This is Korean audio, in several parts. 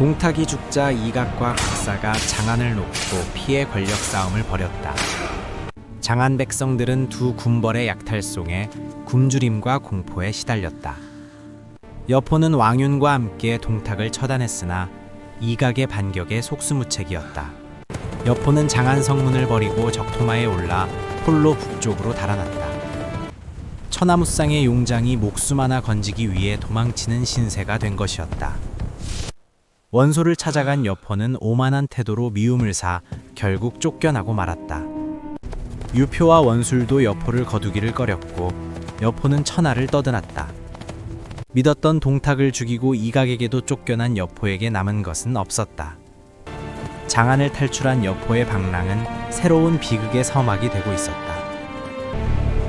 동탁이 죽자 이각과 곽사가 장안을 놓고 피해 권력 싸움을 벌였다. 장안 백성들은 두 군벌의 약탈송에 굶주림과 공포에 시달렸다. 여포는 왕윤과 함께 동탁을 처단했으나 이각의 반격에 속수무책이었다. 여포는 장안 성문을 버리고 적토마에 올라 홀로 북쪽으로 달아났다. 천하무쌍의 용장이 목숨 하나 건지기 위해 도망치는 신세가 된 것이었다. 원소를 찾아간 여포는 오만한 태도로 미움을 사 결국 쫓겨나고 말았다. 유표와 원술도 여포를 거두기를 꺼렸고 여포는 천하를 떠드났다. 믿었던 동탁을 죽이고 이각에게도 쫓겨난 여포에게 남은 것은 없었다. 장안을 탈출한 여포의 방랑은 새로운 비극의 서막이 되고 있었다.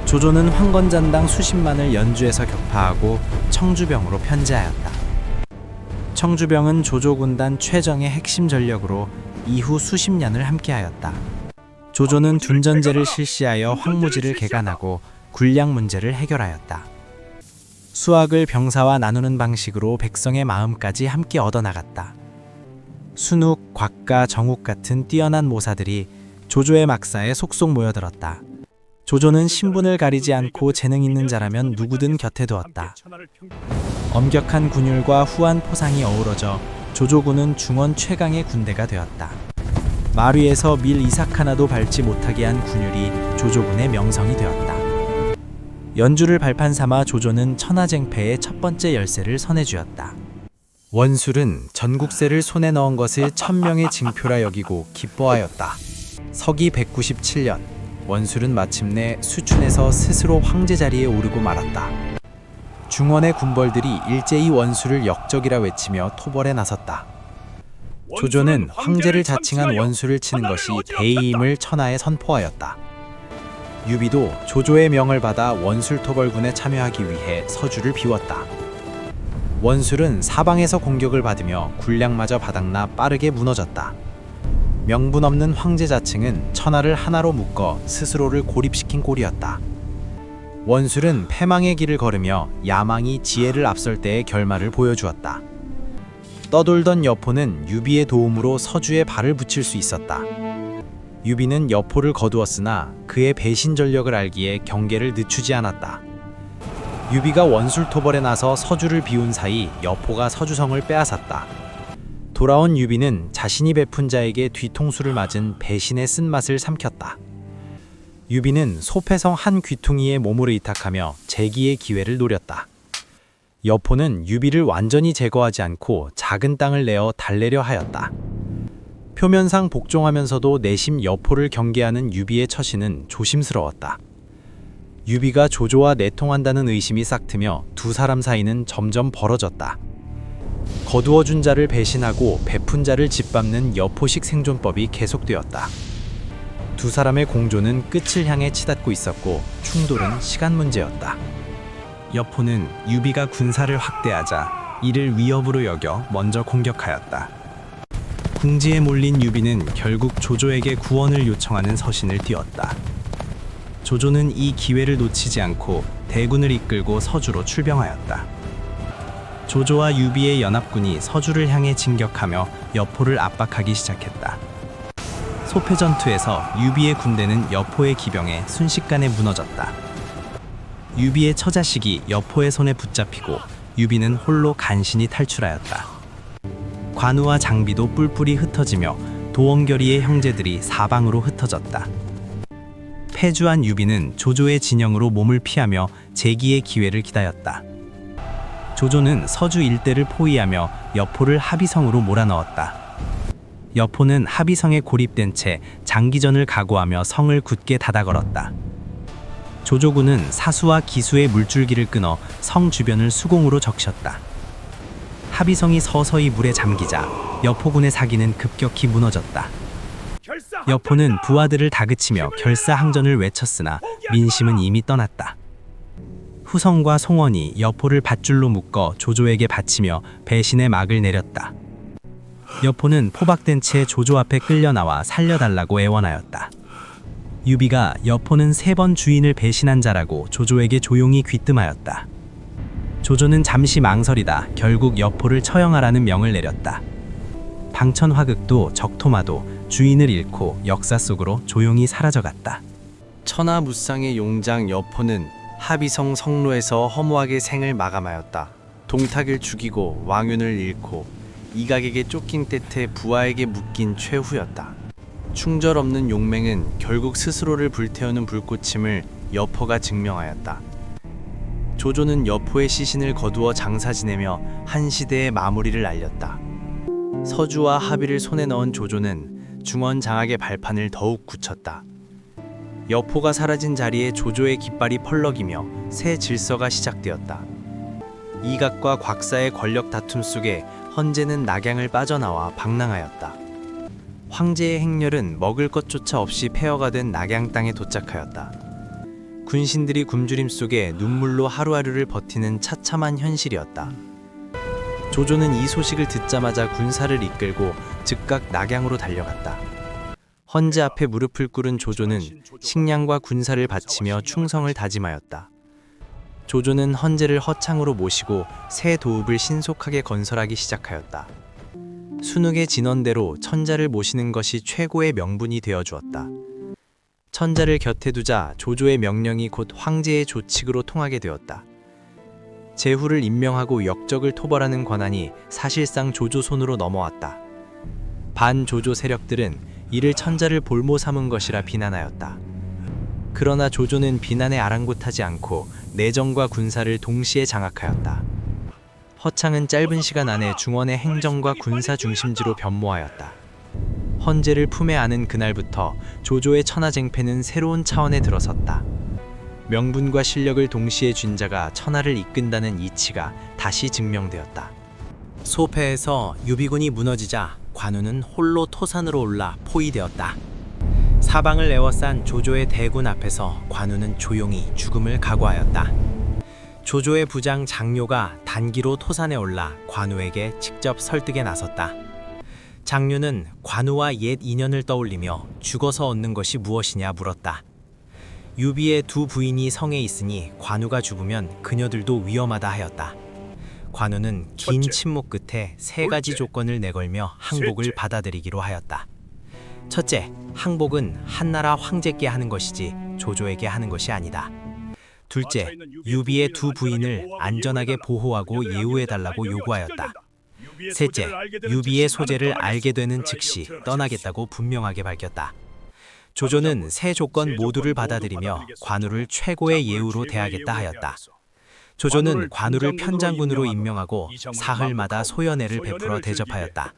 조조는 황건잔당 수십만을 연주에서 격파하고 청주병으로 편제하였다. 청주병은 조조군단 최정의 핵심 전력으로 이후 수십 년을 함께하였다. 조조는 둔전제를 실시하여 황무지를 개간하고 군량 문제를 해결하였다. 수학을 병사와 나누는 방식으로 백성의 마음까지 함께 얻어나갔다. 순욱, 곽가, 정욱 같은 뛰어난 모사들이 조조의 막사에 속속 모여들었다. 조조는 신분을 가리지 않고 재능 있는 자라면 누구든 곁에 두었다. 엄격한 군율과 후한 포상이 어우러져 조조군은 중원 최강의 군대가 되었다. 말 위에서 밀 이삭 하나도 밟지 못하게 한 군율이 조조군의 명성이 되었다. 연주를 발판 삼아 조조는 천하쟁패의 첫 번째 열쇠를 선해주었다. 원술은 전국세를 손에 넣은 것을 천명의 징표라 여기고 기뻐하였다. 서기 197년 원술은 마침내 수춘에서 스스로 황제 자리에 오르고 말았다. 중원의 군벌들이 일제히 원술을 역적이라 외치며 토벌에 나섰다. 조조는 황제를 자칭한 원술을 치는 것이 대의임을 천하에 선포하였다. 유비도 조조의 명을 받아 원술 토벌군에 참여하기 위해 서주를 비웠다. 원술은 사방에서 공격을 받으며 군량마저 바닥나 빠르게 무너졌다. 명분 없는 황제 자칭은 천하를 하나로 묶어 스스로를 고립시킨 꼴이었다. 원술은 패망의 길을 걸으며 야망이 지혜를 앞설 때의 결말을 보여주었다. 떠돌던 여포는 유비의 도움으로 서주에 발을 붙일 수 있었다. 유비는 여포를 거두었으나 그의 배신 전력을 알기에 경계를 늦추지 않았다. 유비가 원술 토벌에 나서 서주를 비운 사이 여포가 서주성을 빼앗았다. 돌아온 유비는 자신이 베푼 자에게 뒤통수를 맞은 배신의 쓴맛을 삼켰다. 유비는 소패성 한 귀퉁이에 몸을 의탁하며 재기의 기회를 노렸다. 여포는 유비를 완전히 제거하지 않고 작은 땅을 내어 달래려 하였다. 표면상 복종하면서도 내심 여포를 경계하는 유비의 처신은 조심스러웠다. 유비가 조조와 내통한다는 의심이 싹트며 두 사람 사이는 점점 벌어졌다. 거두어준 자를 배신하고 베푼 자를 짓밟는 여포식 생존법이 계속되었다. 두 사람의 공조는 끝을 향해 치닫고 있었고 충돌은 시간 문제였다. 여포는 유비가 군사를 확대하자 이를 위협으로 여겨 먼저 공격하였다. 궁지에 몰린 유비는 결국 조조에게 구원을 요청하는 서신을 띄웠다. 조조는 이 기회를 놓치지 않고 대군을 이끌고 서주로 출병하였다. 조조와 유비의 연합군이 서주를 향해 진격하며 여포를 압박하기 시작했다. 소패 전투에서 유비의 군대는 여포의 기병에 순식간에 무너졌다. 유비의 처자식이 여포의 손에 붙잡히고 유비는 홀로 간신히 탈출하였다. 관우와 장비도 뿔뿔이 흩어지며 도원결의의 형제들이 사방으로 흩어졌다. 패주한 유비는 조조의 진영으로 몸을 피하며 재기의 기회를 기다렸다. 조조는 서주 일대를 포위하며 여포를 합의성으로 몰아넣었다. 여포는 합의성에 고립된 채 장기전을 각오하며 성을 굳게 닫아걸었다. 조조군은 사수와 기수의 물줄기를 끊어 성 주변을 수공으로 적셨다. 합의성이 서서히 물에 잠기자 여포군의 사기는 급격히 무너졌다. 여포는 부하들을 다그치며 결사항전을 외쳤으나 민심은 이미 떠났다. 후성과 송원이 여포를 밧줄로 묶어 조조에게 바치며 배신의 막을 내렸다. 여포는 포박된 채 조조 앞에 끌려나와 살려달라고 애원하였다. 유비가 여포는 3번 주인을 배신한 자라고 조조에게 조용히 귀뜸하였다. 조조는 잠시 망설이다 결국 여포를 처형하라는 명을 내렸다. 장천화극도 적토마도 주인을 잃고 역사 속으로 조용히 사라져갔다. 천하무쌍의 용장 여포는 합의성 성로에서 허무하게 생을 마감하였다. 동탁을 죽이고 왕윤을 잃고 이각에게 쫓긴 때태 부하에게 묶인 최후였다. 충절 없는 용맹은 결국 스스로를 불태우는 불꽃임을 여포가 증명하였다. 조조는 여포의 시신을 거두어 장사 지내며 한 시대의 마무리를 알렸다. 서주와 합의를 손에 넣은 조조는 중원장악의 발판을 더욱 굳혔다. 여포가 사라진 자리에 조조의 깃발이 펄럭이며 새 질서가 시작되었다. 이각과 곽사의 권력 다툼 속에 헌제는 낙양을 빠져나와 방랑하였다. 황제의 행렬은 먹을 것조차 없이 폐허가 된 낙양 땅에 도착하였다. 군신들이 굶주림 속에 눈물로 하루하루를 버티는 처참한 현실이었다. 조조는 이 소식을 듣자마자 군사를 이끌고 즉각 낙양으로 달려갔다. 헌제 앞에 무릎을 꿇은 조조는 식량과 군사를 바치며 충성을 다짐하였다. 조조는 헌제를 허창으로 모시고 새 도읍을 신속하게 건설하기 시작하였다. 순욱의 진언대로 천자를 모시는 것이 최고의 명분이 되어주었다. 천자를 곁에 두자 조조의 명령이 곧 황제의 조칙으로 통하게 되었다. 제후를 임명하고 역적을 토벌하는 권한이 사실상 조조 손으로 넘어왔다. 반조조 세력들은 이를 천자를 볼모 삼은 것이라 비난하였다. 그러나 조조는 비난에 아랑곳하지 않고 내정과 군사를 동시에 장악하였다. 허창은 짧은 시간 안에 중원의 행정과 군사 중심지로 변모하였다. 헌제를 품에 안은 그날부터 조조의 천하쟁패는 새로운 차원에 들어섰다. 명분과 실력을 동시에 쥔 자가 천하를 이끈다는 이치가 다시 증명되었다. 소패에서 유비군이 무너지자 관우는 홀로 토산으로 올라 포위되었다. 사방을 에워싼 조조의 대군 앞에서 관우는 조용히 죽음을 각오하였다. 조조의 부장 장료가 단기로 토산에 올라 관우에게 직접 설득에 나섰다. 장류는 관우와 옛 인연을 떠올리며 죽어서 얻는 것이 무엇이냐 물었다. 유비의 두 부인이 성에 있으니 관우가 죽으면 그녀들도 위험하다 하였다. 관우는 긴 침묵 끝에 세 가지 조건을 내걸며 항복을 받아들이기로 하였다. 첫째, 항복은 한나라 황제께 하는 것이지 조조에게 하는 것이 아니다. 둘째, 유비의 두 부인을 안전하게 보호하고 예우해달라고 요구하였다. 셋째, 유비의 소재를 알게 되는 즉시 떠나겠다고 분명하게 밝혔다. 조조는 세 조건 모두를 받아들이며 관우를 최고의 예우로 대하겠다 하였다. 조조는 관우를 편장군으로 임명하고 사흘마다 소연회를 베풀어 대접하였다.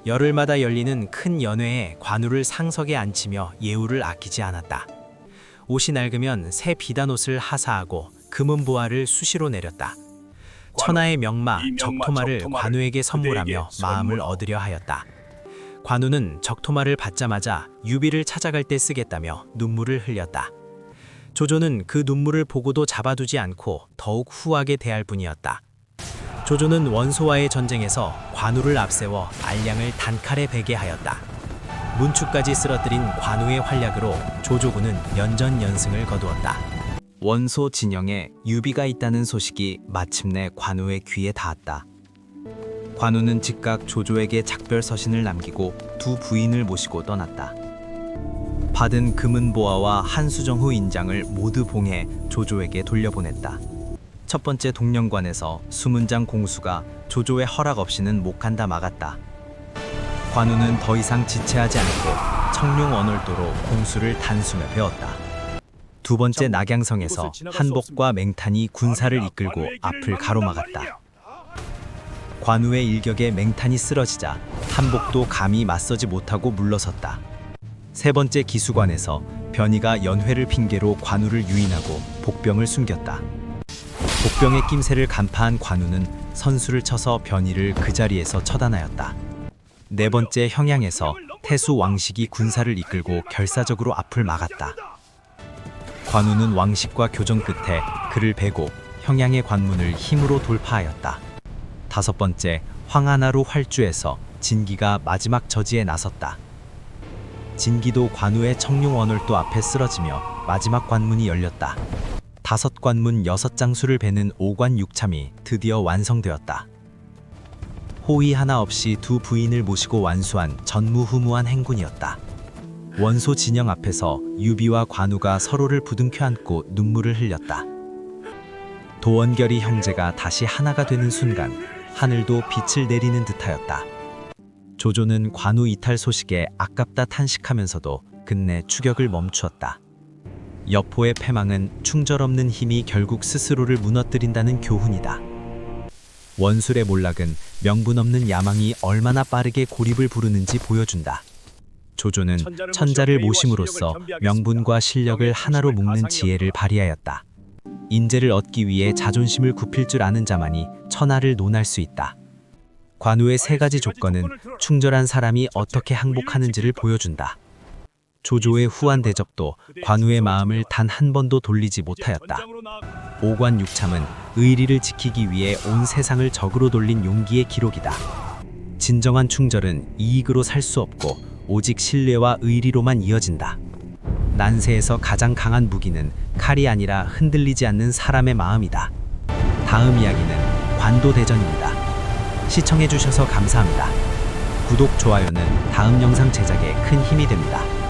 열흘마다 열리는 큰 연회에 관우를 상석에 앉히며 예우를 아끼지 않았다. 옷이 낡으면 새 비단옷을 하사하고 금은 보화를 수시로 내렸다. 천하의 명마 적토마를 관우에게 선물하며 마음을 얻으려 하였다. 관우는 적토마를 받자마자 유비를 찾아갈 때 쓰겠다며 눈물을 흘렸다. 조조는 그 눈물을 보고도 잡아두지 않고 더욱 후하게 대할 뿐이었다. 조조는 원소와의 전쟁에서 관우를 앞세워 알량을 단칼에 베게 하였다. 문축까지 쓰러뜨린 관우의 활약으로 조조군은 연전연승을 거두었다. 원소 진영에 유비가 있다는 소식이 마침내 관우의 귀에 닿았다. 관우는 즉각 조조에게 작별 서신을 남기고 두 부인을 모시고 떠났다. 받은 금은 보화와 한수정후 인장을 모두 봉해 조조에게 돌려보냈다. 첫 번째 동령관에서 수문장 공수가 조조의 허락 없이는 못 간다 막았다. 관우는 더 이상 지체하지 않고 청룡 언월도로 공수를 단숨에 배웠다. 두 번째 낙양성에서 한복과 맹탄이 군사를 이끌고 앞을 가로막았다. 관우의 일격에 맹탄이 쓰러지자 한복도 감히 맞서지 못하고 물러섰다. 세 번째 기수관에서 변이가 연회를 핑계로 관우를 유인하고 복병을 숨겼다. 복병의 낌새를 간파한 관우는 선수를 쳐서 변이를 그 자리에서 처단하였다. 네 번째 형양에서 태수 왕식이 군사를 이끌고 결사적으로 앞을 막았다. 관우는 왕식과 교전 끝에 그를 베고 형양의 관문을 힘으로 돌파하였다. 다섯 번째 황하나루 활주에서 진기가 마지막 저지에 나섰다. 진기도 관우의 청룡원월도 앞에 쓰러지며 마지막 관문이 열렸다. 다섯 관문 여섯 장수를 베는 오관 육참이 드디어 완성되었다. 호의 하나 없이 두 부인을 모시고 완수한 전무후무한 행군이었다. 원소 진영 앞에서 유비와 관우가 서로를 부둥켜 안고 눈물을 흘렸다. 도원결이 형제가 다시 하나가 되는 순간 하늘도 빛을 내리는 듯하였다. 조조는 관우 이탈 소식에 아깝다 탄식하면서도 끝내 추격을 멈추었다. 여포의 패망은 충절없는 힘이 결국 스스로를 무너뜨린다는 교훈이다. 원술의 몰락은 명분 없는 야망이 얼마나 빠르게 고립을 부르는지 보여준다. 조조는 천자를 모심으로써 명분과 실력을 하나로 묶는 지혜를 발휘하였다. 인재를 얻기 위해 자존심을 굽힐 줄 아는 자만이 천하를 논할 수 있다. 관우의 세 가지 조건은 충절한 사람이 어떻게 항복하는지를 보여준다. 조조의 후한 대접도 관우의 마음을 단 한 번도 돌리지 못하였다. 오관육참은 의리를 지키기 위해 온 세상을 적으로 돌린 용기의 기록이다. 진정한 충절은 이익으로 살 수 없고 오직 신뢰와 의리로만 이어진다. 난세에서 가장 강한 무기는 칼이 아니라 흔들리지 않는 사람의 마음이다. 다음 이야기는 관도대전입니다. 시청해주셔서 감사합니다. 구독, 좋아요는 다음 영상 제작에 큰 힘이 됩니다.